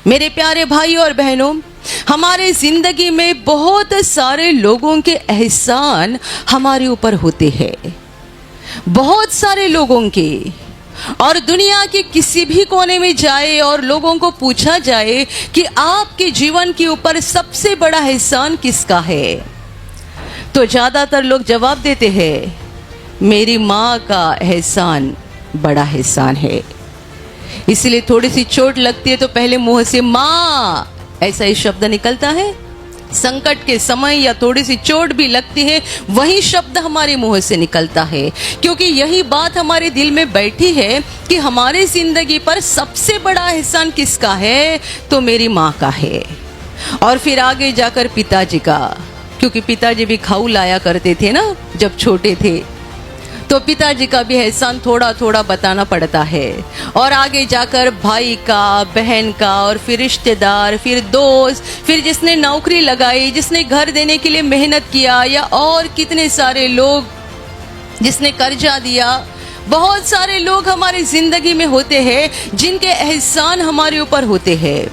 मेरे प्यारे भाई और बहनों, हमारे जिंदगी में बहुत सारे लोगों के एहसान हमारे ऊपर होते हैं, बहुत सारे लोगों के। और दुनिया के किसी भी कोने में जाए और लोगों को पूछा जाए कि आपके जीवन के ऊपर सबसे बड़ा एहसान किसका है, तो ज़्यादातर लोग जवाब देते हैं, मेरी माँ का एहसान बड़ा एहसान है। इसलिए थोड़ी सी चोट लगती है तो पहले मुंह से माँ ऐसा ही शब्द निकलता है। संकट के समय या थोड़ी सी चोट भी लगती है, वही शब्द हमारे मुंह से निकलता है, क्योंकि यही बात हमारे दिल में बैठी है कि हमारे जिंदगी पर सबसे बड़ा एहसान किसका है, तो मेरी माँ का है। और फिर आगे जाकर पिताजी का, क्योंकि पिताजी भी खाऊ लाया करते थे ना जब छोटे थे, तो पिताजी का भी एहसान थोड़ा थोड़ा बताना पड़ता है। और आगे जाकर भाई का, बहन का, और फिर रिश्तेदार, फिर दोस्त, फिर जिसने नौकरी लगाई, जिसने घर देने के लिए मेहनत किया, या और कितने सारे लोग जिसने कर्जा दिया। बहुत सारे लोग हमारी जिंदगी में होते हैं जिनके एहसान हमारे ऊपर होते हैं।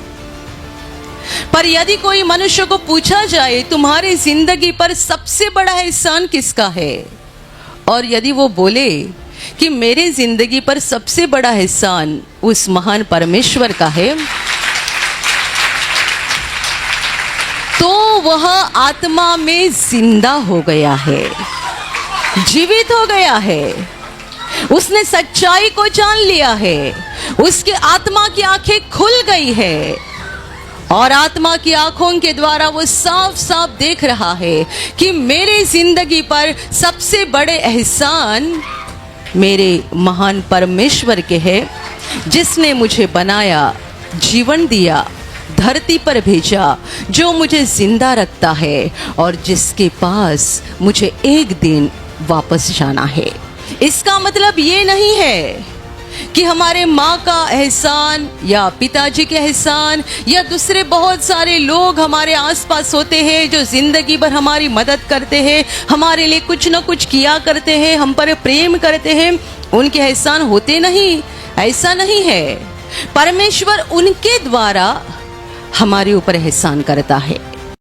पर यदि कोई मनुष्य को पूछा जाए तुम्हारी जिंदगी पर सबसे बड़ा एहसान किसका है, और यदि वो बोले कि मेरे जिंदगी पर सबसे बड़ा एहसान उस महान परमेश्वर का है, तो वह आत्मा में जिंदा हो गया है, जीवित हो गया है, उसने सच्चाई को जान लिया है, उसकी आत्मा की आंखें खुल गई है, और आत्मा की आंखों के द्वारा वो साफ साफ देख रहा है कि मेरे जिंदगी पर सबसे बड़े एहसान मेरे महान परमेश्वर के हैं, जिसने मुझे बनाया, जीवन दिया, धरती पर भेजा, जो मुझे जिंदा रखता है और जिसके पास मुझे एक दिन वापस जाना है। इसका मतलब ये नहीं है कि हमारे माँ का एहसान या पिताजी के एहसान या दूसरे बहुत सारे लोग हमारे आसपास होते हैं जो जिंदगी भर हमारी मदद करते हैं, हमारे लिए कुछ न कुछ किया करते हैं, हम पर प्रेम करते हैं, उनके एहसान होते नहीं। ऐसा नहीं है। परमेश्वर उनके द्वारा हमारे ऊपर एहसान करता है।